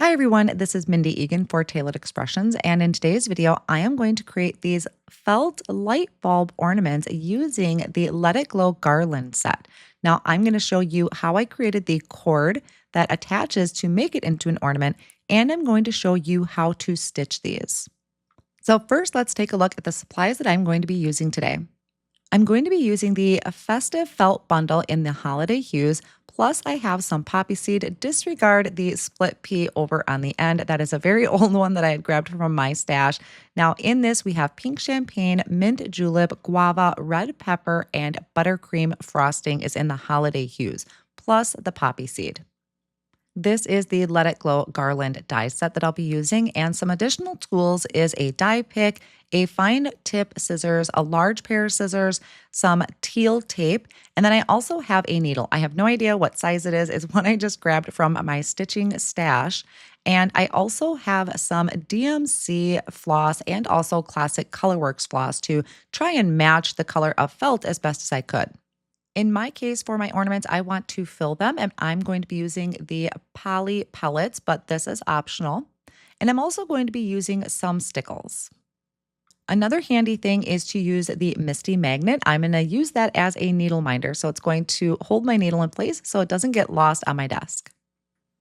Hi everyone, this is Mindy Egan for Tailored Expressions, and in today's video, I am going to create these felt light bulb ornaments using the Let It Glow Garland set. Now, I'm going to show you how I created the cord that attaches to make it into an ornament, and I'm going to show you how to stitch these. So first, let's take a look at the supplies that I'm going to be using today. I'm going to be using the festive felt bundle in the holiday hues. Plus, I have some poppy seed. Disregard the split pea over on the end. That is a very old one that I had grabbed from my stash. Now, in this, we have pink champagne, mint julep, guava, red pepper, and buttercream frosting is in the holiday hues, plus the poppy seed. This is the Let It Glow Garland die set that I'll be using, and some additional tools is a die pick, a fine tip scissors, a large pair of scissors, some teal tape, and then I also have a needle. I have no idea what size it is. It's one I just grabbed from my stitching stash. And I also have some DMC floss and also classic Colorworks floss to try and match the color of felt as best as I could. In my case, for my ornaments, I want to fill them, and I'm going to be using the poly pellets, but this is optional. And I'm also going to be using some stickles. Another handy thing is to use the Misty magnet. I'm going to use that as a needle minder, so it's going to hold my needle in place so it doesn't get lost on my desk.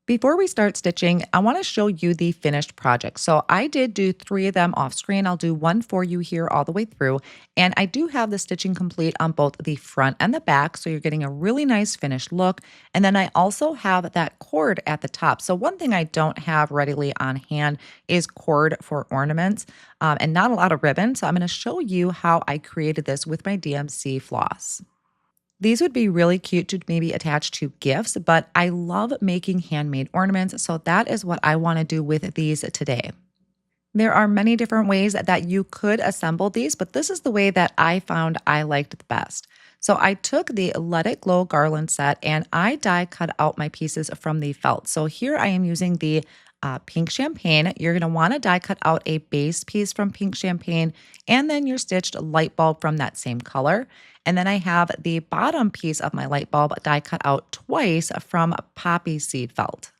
Before we start stitching, I want to show you the finished project. So I did do 3 of them off screen. I'll do one for you here all the way through. And I do have the stitching complete on both the front and the back. So you're getting a really nice finished look. And then I also have that cord at the top. So one thing I don't have readily on hand is cord for ornaments and not a lot of ribbon. So I'm going to show you how I created this with my DMC floss. These would be really cute to maybe attach to gifts, but I love making handmade ornaments, so that is what I want to do with these today. There are many different ways that you could assemble these, but this is the way that I found I liked the best. So I took the Let It Glow Garland set and I die cut out my pieces from the felt. So here I am using the pink champagne. You're going to want to die cut out a base piece from pink champagne and then your stitched light bulb from that same color. And then I have the bottom piece of my light bulb die cut out twice from poppy seed felt.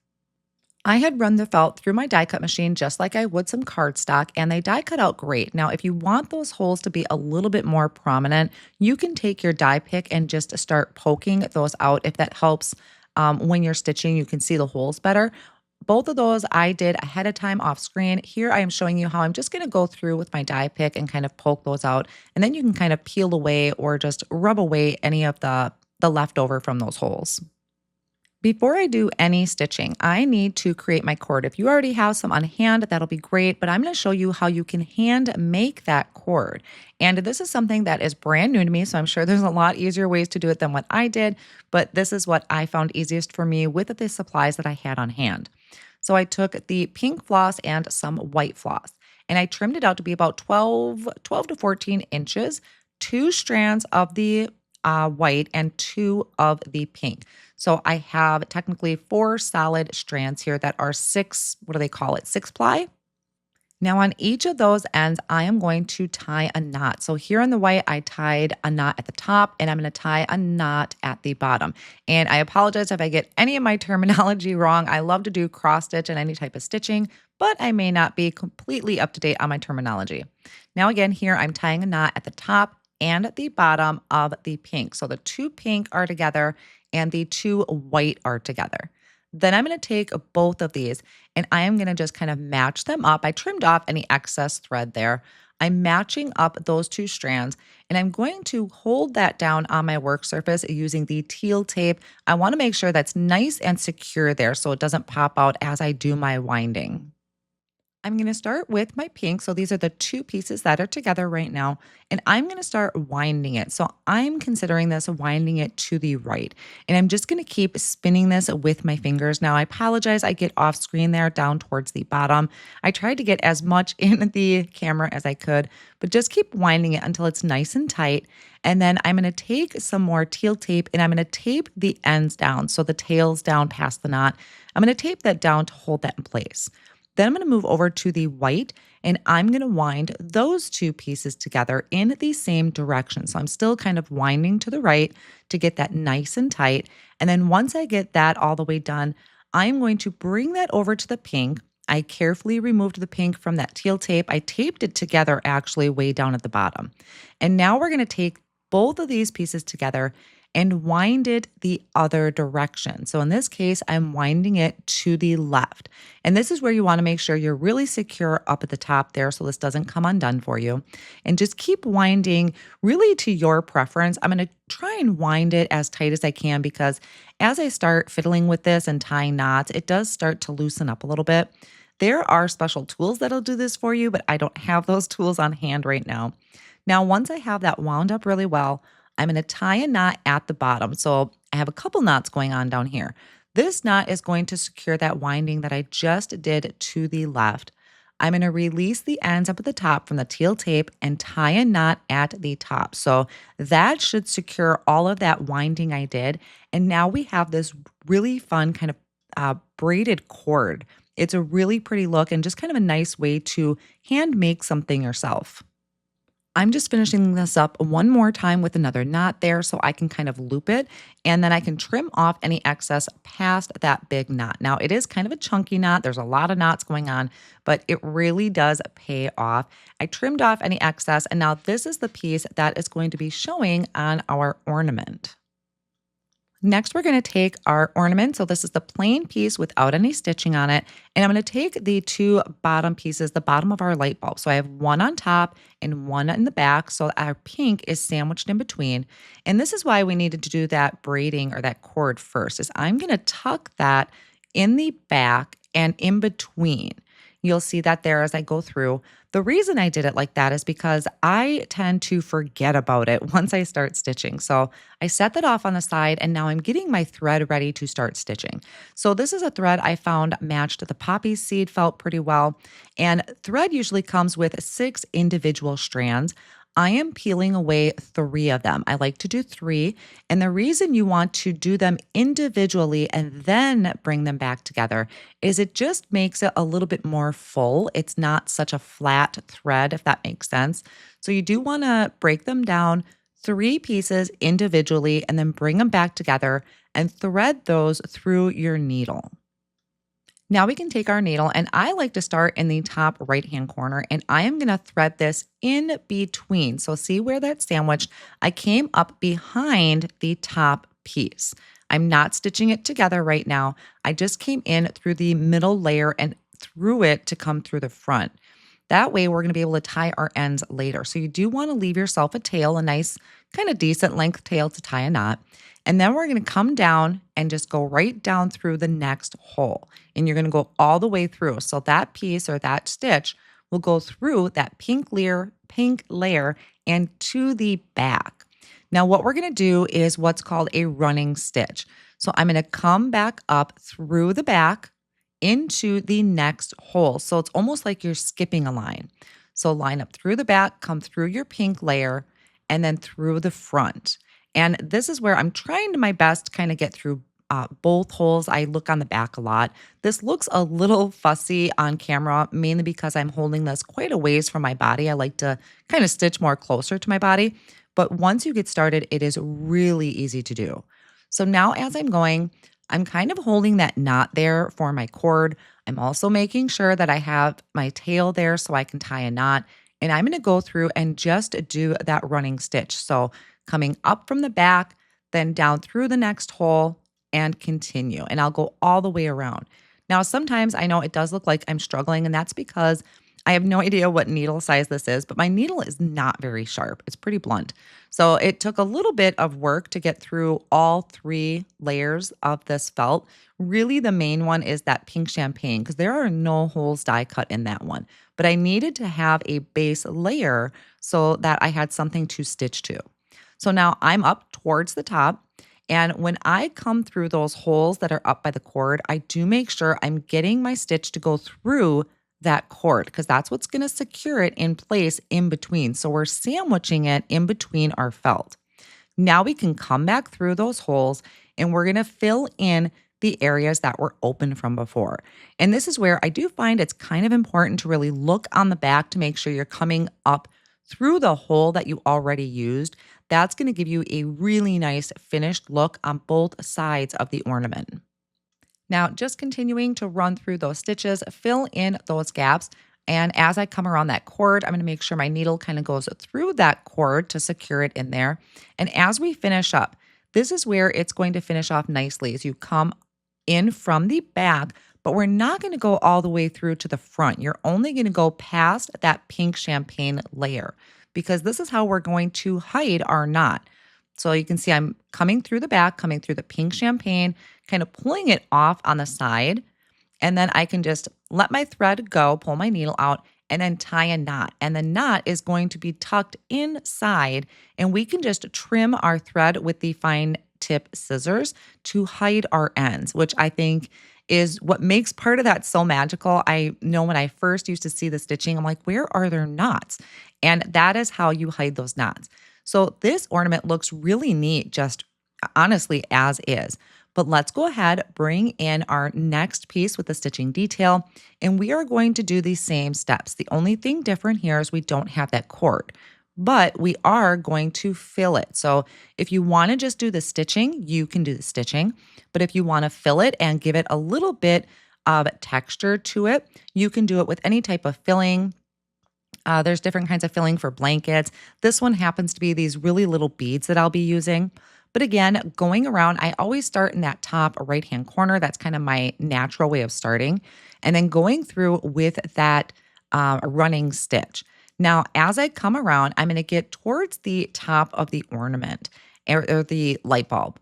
I had run the felt through my die cut machine just like I would some cardstock, and they die cut out great. Now, if you want those holes to be a little bit more prominent, you can take your die pick and just start poking those out. If that helps when you're stitching, you can see the holes better. Both of those I did ahead of time off screen. Here I am showing you how I'm just going to go through with my die pick and kind of poke those out. And then you can kind of peel away or just rub away any of the leftover from those holes. Before I do any stitching, I need to create my cord. If you already have some on hand, that'll be great, but I'm going to show you how you can hand make that cord. And this is something that is brand new to me, so I'm sure there's a lot easier ways to do it than what I did, but this is what I found easiest for me with the supplies that I had on hand. So I took the pink floss and some white floss, and I trimmed it out to be about 12 to 14 inches, 2 strands of the white and 2 of the pink. So I have technically 4 solid strands here that are 6, what do they call it? 6 ply. Now on each of those ends, I am going to tie a knot. So here on the white, I tied a knot at the top and I'm going to tie a knot at the bottom. And I apologize if I get any of my terminology wrong. I love to do cross stitch and any type of stitching, but I may not be completely up to date on my terminology. Now again, here I'm tying a knot at the top and at the bottom of the pink. So the 2 pink are together and the 2 white are together. Then I'm going to take both of these and I am going to just kind of match them up. I trimmed off any excess thread there. I'm matching up those 2 strands and I'm going to hold that down on my work surface using the teal tape. I want to make sure that's nice and secure there so it doesn't pop out as I do my winding. I'm going to start with my pink. So these are the 2 pieces that are together right now. And I'm going to start winding it. So I'm considering this winding it to the right. And I'm just going to keep spinning this with my fingers. Now I apologize. I get off screen there down towards the bottom. I tried to get as much in the camera as I could, but just keep winding it until it's nice and tight. And then I'm going to take some more teal tape and I'm going to tape the ends down. So the tails down past the knot. I'm going to tape that down to hold that in place. Then I'm going to move over to the white and I'm going to wind those 2 pieces together in the same direction. So I'm still kind of winding to the right to get that nice and tight. And then once I get that all the way done, I'm going to bring that over to the pink. I carefully removed the pink from that teal tape. I taped it together actually way down at the bottom. And now we're going to take both of these pieces together and wind it the other direction. So in this case, I'm winding it to the left. And this is where you want to make sure you're really secure up at the top there so this doesn't come undone for you. And just keep winding really to your preference. I'm going to try and wind it as tight as I can because as I start fiddling with this and tying knots, it does start to loosen up a little bit. There are special tools that'll do this for you, but I don't have those tools on hand right now. Now, once I have that wound up really well, I'm going to tie a knot at the bottom. So I have a couple knots going on down here. This knot is going to secure that winding that I just did to the left. I'm going to release the ends up at the top from the teal tape and tie a knot at the top. So that should secure all of that winding I did. And now we have this really fun kind of braided cord. It's a really pretty look and just kind of a nice way to hand make something yourself. I'm just finishing this up one more time with another knot there so I can kind of loop it and then I can trim off any excess past that big knot. Now, it is kind of a chunky knot. There's a lot of knots going on, but it really does pay off. I trimmed off any excess and now this is the piece that is going to be showing on our ornament. Next, we're going to take our ornament. So this is the plain piece without any stitching on it. And I'm going to take the two bottom pieces, the bottom of our light bulb. So I have one on top and one in the back. So our pink is sandwiched in between. And this is why we needed to do that braiding or that cord first, is I'm going to tuck that in the back and in between. You'll see that there as I go through. The reason I did it like that is because I tend to forget about it once I start stitching. So I set that off on the side and now I'm getting my thread ready to start stitching. So this is a thread I found matched the poppy seed felt pretty well. And thread usually comes with 6 individual strands. I am peeling away 3 of them. I like to do 3. And the reason you want to do them individually and then bring them back together is it just makes it a little bit more full. It's not such a flat thread, if that makes sense. So you do want to break them down 3 pieces individually and then bring them back together and thread those through your needle. Now we can take our needle and I like to start in the top right-hand corner and I am going to thread this in between. So see where that's sandwiched? I came up behind the top piece. I'm not stitching it together right now. I just came in through the middle layer and through it to come through the front. That way we're going to be able to tie our ends later. So you do want to leave yourself a tail, a nice kind of decent length tail to tie a knot. And then we're going to come down and just go right down through the next hole. And you're going to go all the way through. So that piece or that stitch will go through that pink layer and to the back. Now what we're going to do is what's called a running stitch. So I'm going to come back up through the back into the next hole. So it's almost like you're skipping a line. So line up through the back, come through your pink layer, and then through the front. And this is where I'm trying to my best to kind of get through both holes. I look on the back a lot. This looks a little fussy on camera, mainly because I'm holding this quite a ways from my body. I like to kind of stitch more closer to my body. But once you get started, it is really easy to do. So now as I'm going, I'm kind of holding that knot there for my cord. I'm also making sure that I have my tail there so I can tie a knot. And I'm going to go through and just do that running stitch. So coming up from the back, then down through the next hole and continue. And I'll go all the way around. Now, sometimes I know it does look like I'm struggling, and that's because I have no idea what needle size this is, but my needle is not very sharp. It's pretty blunt. So it took a little bit of work to get through all 3 layers of this felt. Really, the main one is that pink champagne because there are no holes die cut in that one. But I needed to have a base layer so that I had something to stitch to. So now I'm up towards the top. And when I come through those holes that are up by the cord, I do make sure I'm getting my stitch to go through that cord because that's what's going to secure it in place in between. So we're sandwiching it in between our felt. Now we can come back through those holes and we're going to fill in the areas that were open from before. And this is where I do find it's kind of important to really look on the back to make sure you're coming up through the hole that you already used. That's going to give you a really nice finished look on both sides of the ornament. Now, just continuing to run through those stitches, fill in those gaps. And as I come around that cord, I'm going to make sure my needle kind of goes through that cord to secure it in there. And as we finish up, this is where it's going to finish off nicely as you come in from the back, but we're not going to go all the way through to the front. You're only going to go past that pink champagne layer because this is how we're going to hide our knot. So you can see I'm coming through the back, coming through the pink champagne, kind of pulling it off on the side. And then I can just let my thread go, pull my needle out, and then tie a knot. And the knot is going to be tucked inside. And we can just trim our thread with the fine tip scissors to hide our ends, which I think is what makes part of that so magical. I know when I first used to see the stitching, I'm like, where are there knots? And that is how you hide those knots. So this ornament looks really neat, just honestly as is. But let's go ahead, bring in our next piece with the stitching detail, and we are going to do these same steps. The only thing different here is we don't have that cord, but we are going to fill it. So if you want to just do the stitching, you can do the stitching. But if you want to fill it and give it a little bit of texture to it, you can do it with any type of filling. There's different kinds of filling for blankets. This one happens to be these really little beads that I'll be using. But again, going around, I always start in that top right-hand corner. That's kind of my natural way of starting. And then going through with that running stitch. Now, as I come around, I'm going to get towards the top of the ornament or the light bulb.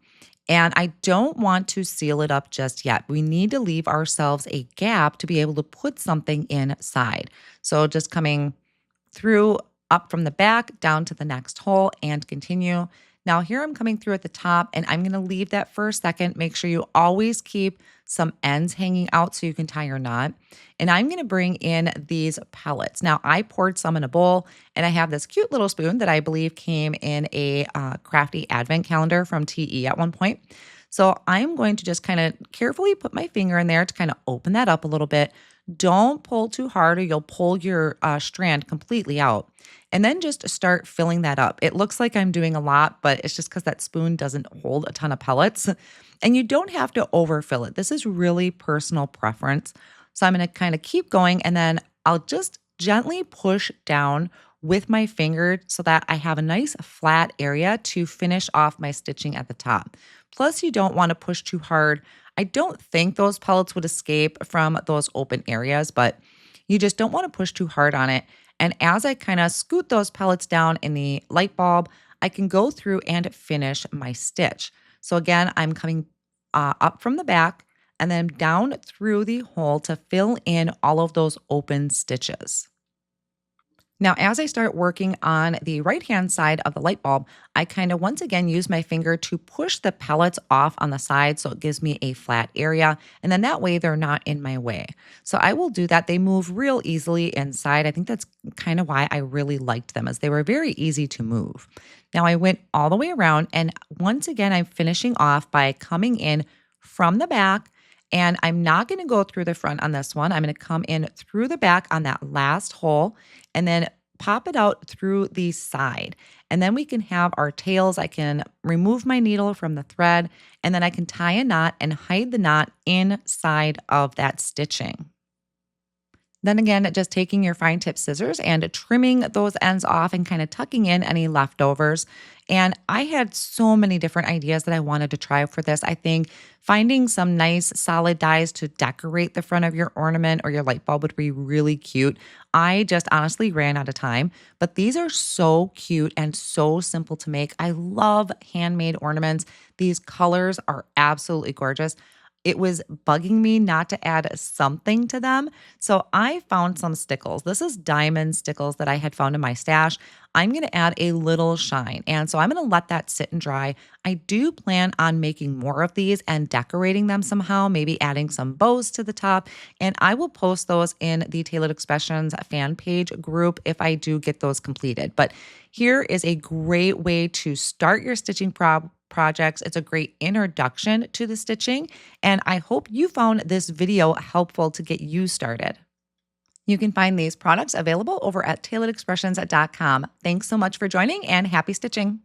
And I don't want to seal it up just yet. We need to leave ourselves a gap to be able to put something inside. So just coming through up from the back down to the next hole and continue. Now here I'm coming through at the top and I'm going to leave that for a second. Make sure you always keep some ends hanging out so you can tie your knot. And I'm going to bring in these pellets. Now I poured some in a bowl and I have this cute little spoon that I believe came in a crafty advent calendar from TE at one point. So I'm going to just kind of carefully put my finger in there to kind of open that up a little bit. Don't pull too hard or you'll pull your strand completely out. And then just start filling that up. It looks like I'm doing a lot, but it's just because that spoon doesn't hold a ton of pellets. And you don't have to overfill it. This is really personal preference. So I'm going to kind of keep going and then I'll just gently push down with my finger so that I have a nice flat area to finish off my stitching at the top. Plus, you don't want to push too hard. I don't think those pellets would escape from those open areas, but you just don't want to push too hard on it. And as I kind of scoot those pellets down in the light bulb, I can go through and finish my stitch. So again, I'm coming up from the back and then down through the hole to fill in all of those open stitches. Now, as I start working on the right-hand side of the light bulb, I kind of once again use my finger to push the pellets off on the side so it gives me a flat area. And then that way they're not in my way. So I will do that. They move real easily inside. I think that's kind of why I really liked them as they were very easy to move. Now I went all the way around and once again, I'm finishing off by coming in from the back. And I'm not going to go through the front on this one. I'm going to come in through the back on that last hole and then pop it out through the side. And then we can have our tails. I can remove my needle from the thread and then I can tie a knot and hide the knot inside of that stitching. Then again, just taking your fine tip scissors and trimming those ends off and kind of tucking in any leftovers. And I had so many different ideas that I wanted to try for this. I think finding some nice solid dies to decorate the front of your ornament or your light bulb would be really cute. I just honestly ran out of time, but these are so cute and so simple to make. I love handmade ornaments. These colors are absolutely gorgeous. It was bugging me not to add something to them. So I found some stickles. This is diamond stickles that I had found in my stash. I'm going to add a little shine. And so I'm going to let that sit and dry. I do plan on making more of these and decorating them somehow, maybe adding some bows to the top. And I will post those in the Tailored Expressions fan page group if I do get those completed. But here is a great way to start your stitching projects. It's a great introduction to the stitching, and I hope you found this video helpful to get you started. You can find these products available over at tailoredexpressions.com. Thanks so much for joining and happy stitching.